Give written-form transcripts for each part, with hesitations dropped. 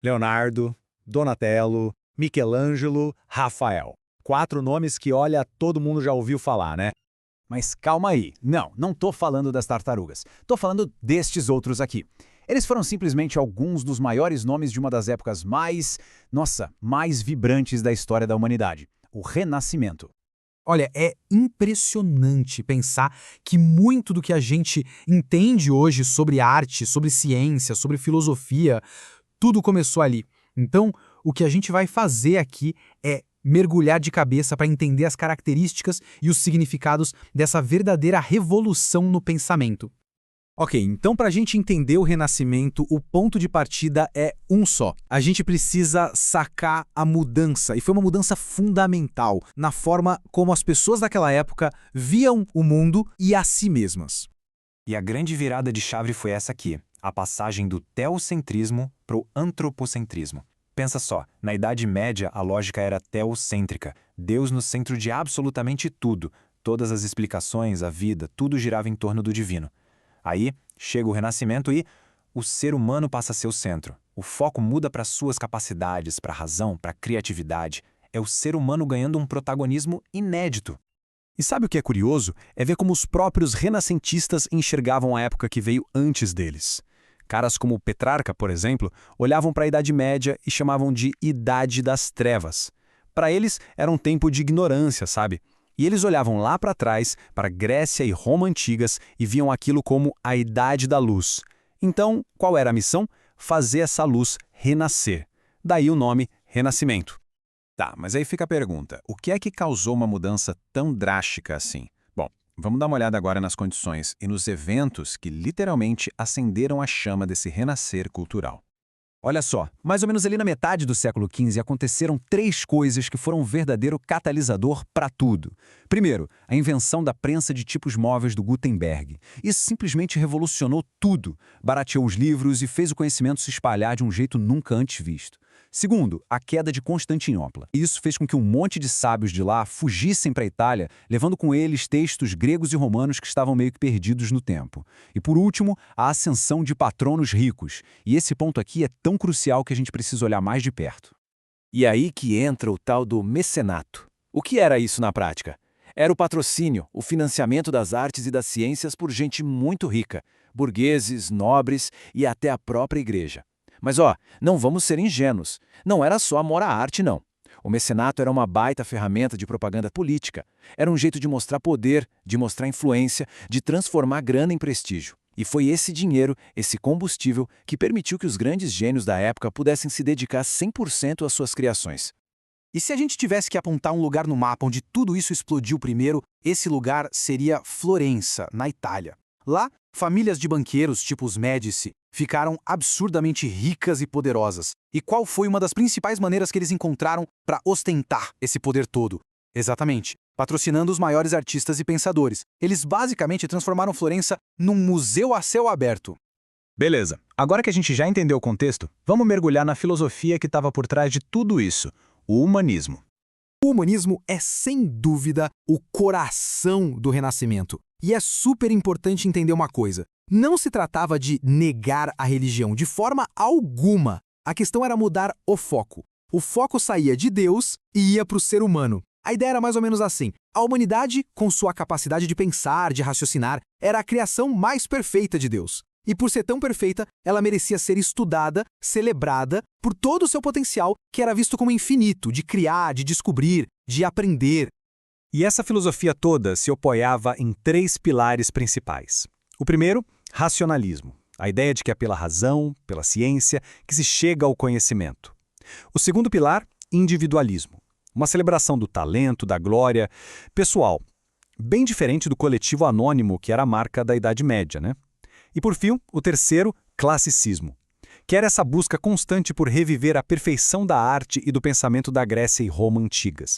Leonardo, Donatello, Michelangelo, Rafael. 4 nomes que, olha, todo mundo já ouviu falar, né? Mas calma aí. Não tô falando das tartarugas. Tô falando destes outros aqui. Eles foram simplesmente alguns dos maiores nomes de uma das épocas mais vibrantes da história da humanidade. O Renascimento. Olha, é impressionante pensar que muito do que a gente entende hoje sobre arte, sobre ciência, sobre filosofia, tudo começou ali. Então, o que a gente vai fazer aqui é mergulhar de cabeça para entender as características e os significados dessa verdadeira revolução no pensamento. Ok, então para a gente entender o Renascimento, o ponto de partida é um só. A gente precisa sacar a mudança, e foi uma mudança fundamental na forma como as pessoas daquela época viam o mundo e a si mesmas. E a grande virada de chave foi essa aqui, a passagem do teocentrismo para o antropocentrismo. Pensa só, na Idade Média a lógica era teocêntrica, Deus no centro de absolutamente tudo, todas as explicações, a vida, tudo girava em torno do divino. Aí chega o Renascimento e o ser humano passa a ser o centro. O foco muda para suas capacidades, para a razão, para a criatividade. É o ser humano ganhando um protagonismo inédito. E sabe o que é curioso? É ver como os próprios renascentistas enxergavam a época que veio antes deles. Caras como Petrarca, por exemplo, olhavam para a Idade Média e chamavam de Idade das Trevas. Para eles, era um tempo de ignorância, sabe? E eles olhavam lá para trás, para Grécia e Roma antigas, e viam aquilo como a Idade da Luz. Então, qual era a missão? Fazer essa luz renascer. Daí o nome Renascimento. Tá, mas aí fica a pergunta, o que é que causou uma mudança tão drástica assim? Bom, vamos dar uma olhada agora nas condições e nos eventos que literalmente acenderam a chama desse renascer cultural. Olha só, mais ou menos ali na metade do século XV aconteceram 3 coisas que foram um verdadeiro catalisador para tudo. Primeiro, a invenção da prensa de tipos móveis do Gutenberg. Isso simplesmente revolucionou tudo, barateou os livros e fez o conhecimento se espalhar de um jeito nunca antes visto. Segundo, a queda de Constantinopla. Isso fez com que um monte de sábios de lá fugissem para a Itália, levando com eles textos gregos e romanos que estavam meio que perdidos no tempo. E por último, a ascensão de patronos ricos. E esse ponto aqui é tão crucial que a gente precisa olhar mais de perto. E aí que entra o tal do mecenato. O que era isso na prática? Era o patrocínio, o financiamento das artes e das ciências por gente muito rica, burgueses, nobres e até a própria igreja. Mas não vamos ser ingênuos. Não era só amor à arte, não. O mecenato era uma baita ferramenta de propaganda política. Era um jeito de mostrar poder, de mostrar influência, de transformar grana em prestígio. E foi esse dinheiro, esse combustível, que permitiu que os grandes gênios da época pudessem se dedicar 100% às suas criações. E se a gente tivesse que apontar um lugar no mapa onde tudo isso explodiu primeiro, esse lugar seria Florença, na Itália. Lá, famílias de banqueiros, tipo os Médici, ficaram absurdamente ricas e poderosas. E qual foi uma das principais maneiras que eles encontraram para ostentar esse poder todo? Exatamente, patrocinando os maiores artistas e pensadores. Eles basicamente transformaram Florença num museu a céu aberto. Beleza, agora que a gente já entendeu o contexto, vamos mergulhar na filosofia que estava por trás de tudo isso, o humanismo. O humanismo é, sem dúvida, o coração do Renascimento. E é super importante entender uma coisa. Não se tratava de negar a religião de forma alguma. A questão era mudar o foco. O foco saía de Deus e ia para o ser humano. A ideia era mais ou menos assim. A humanidade, com sua capacidade de pensar, de raciocinar, era a criação mais perfeita de Deus. E por ser tão perfeita, ela merecia ser estudada, celebrada, por todo o seu potencial, que era visto como infinito, de criar, de descobrir, de aprender. E essa filosofia toda se apoiava em 3 pilares principais. O primeiro, racionalismo. A ideia de que é pela razão, pela ciência, que se chega ao conhecimento. O segundo pilar, individualismo. Uma celebração do talento, da glória pessoal. Bem diferente do coletivo anônimo, que era a marca da Idade Média, né? E por fim, o terceiro, classicismo. Que era essa busca constante por reviver a perfeição da arte e do pensamento da Grécia e Roma antigas.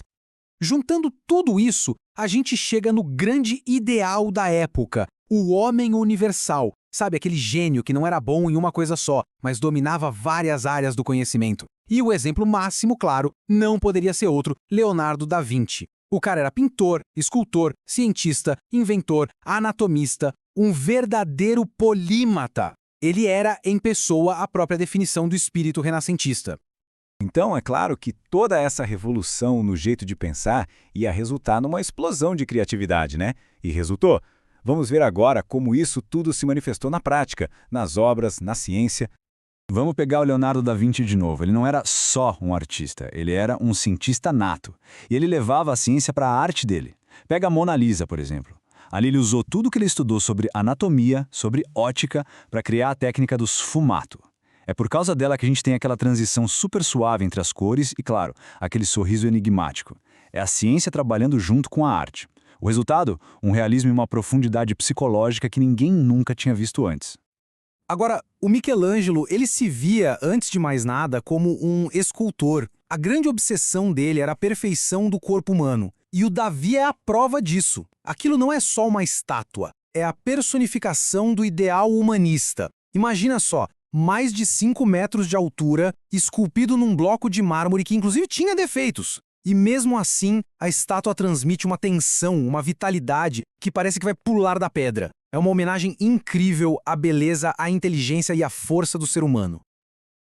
Juntando tudo isso, a gente chega no grande ideal da época, o homem universal. Sabe, aquele gênio que não era bom em uma coisa só, mas dominava várias áreas do conhecimento. E o exemplo máximo, claro, não poderia ser outro, Leonardo da Vinci. O cara era pintor, escultor, cientista, inventor, anatomista, um verdadeiro polímata. Ele era, em pessoa, a própria definição do espírito renascentista. Então, é claro que toda essa revolução no jeito de pensar ia resultar numa explosão de criatividade, né? E resultou. Vamos ver agora como isso tudo se manifestou na prática, nas obras, na ciência. Vamos pegar o Leonardo da Vinci de novo. Ele não era só um artista, ele era um cientista nato. E ele levava a ciência para a arte dele. Pega a Mona Lisa, por exemplo. Ali ele usou tudo que ele estudou sobre anatomia, sobre ótica, para criar a técnica do sfumato. É por causa dela que a gente tem aquela transição super suave entre as cores e, claro, aquele sorriso enigmático. É a ciência trabalhando junto com a arte. O resultado? Um realismo e uma profundidade psicológica que ninguém nunca tinha visto antes. Agora, o Michelangelo, ele se via, antes de mais nada, como um escultor. A grande obsessão dele era a perfeição do corpo humano. E o Davi é a prova disso. Aquilo não é só uma estátua, é a personificação do ideal humanista. Imagina só, mais de 5 metros de altura, esculpido num bloco de mármore que inclusive tinha defeitos. E mesmo assim, a estátua transmite uma tensão, uma vitalidade que parece que vai pular da pedra. É uma homenagem incrível à beleza, à inteligência e à força do ser humano.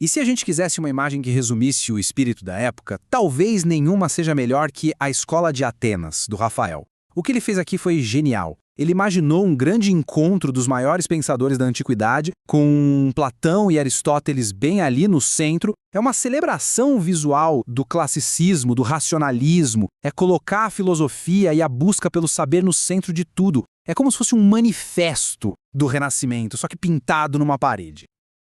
E se a gente quisesse uma imagem que resumisse o espírito da época, talvez nenhuma seja melhor que A Escola de Atenas, do Rafael. O que ele fez aqui foi genial. Ele imaginou um grande encontro dos maiores pensadores da antiguidade, com Platão e Aristóteles bem ali no centro. É uma celebração visual do classicismo, do racionalismo. É colocar a filosofia e a busca pelo saber no centro de tudo. É como se fosse um manifesto do Renascimento, só que pintado numa parede.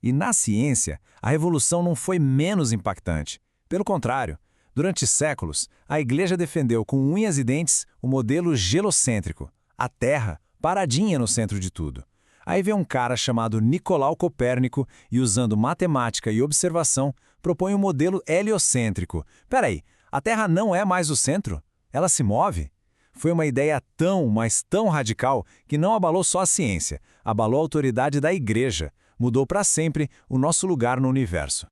E na ciência, a revolução não foi menos impactante. Pelo contrário, durante séculos, a Igreja defendeu com unhas e dentes o modelo gelocêntrico, a Terra paradinha no centro de tudo. Aí vem um cara chamado Nicolau Copérnico e, usando matemática e observação, propõe um modelo heliocêntrico. Peraí, a Terra não é mais o centro? Ela se move? Foi uma ideia tão, mas tão radical que não abalou só a ciência, abalou a autoridade da Igreja, mudou para sempre o nosso lugar no universo.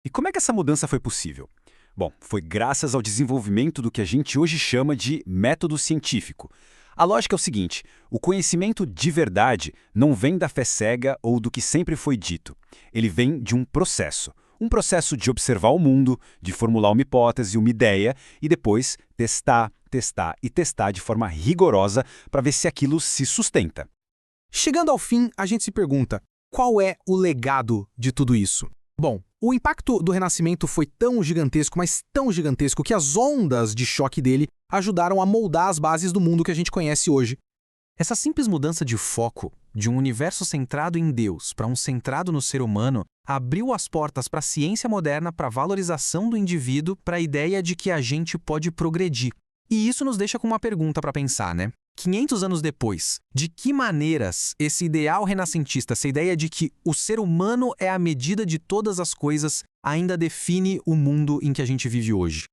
E como é que essa mudança foi possível? Bom, foi graças ao desenvolvimento do que a gente hoje chama de método científico. A lógica é o seguinte: o conhecimento de verdade não vem da fé cega ou do que sempre foi dito. Ele vem de um processo. Um processo de observar o mundo, de formular uma hipótese, uma ideia e depois testar, testar e testar de forma rigorosa para ver se aquilo se sustenta. Chegando ao fim, a gente se pergunta: qual é o legado de tudo isso? Bom, o impacto do Renascimento foi tão gigantesco, mas tão gigantesco, que as ondas de choque dele ajudaram a moldar as bases do mundo que a gente conhece hoje. Essa simples mudança de foco, de um universo centrado em Deus para um centrado no ser humano, abriu as portas para a ciência moderna, para a valorização do indivíduo, para a ideia de que a gente pode progredir. E isso nos deixa com uma pergunta para pensar, né? 500 anos depois, de que maneiras esse ideal renascentista, essa ideia de que o ser humano é a medida de todas as coisas, ainda define o mundo em que a gente vive hoje?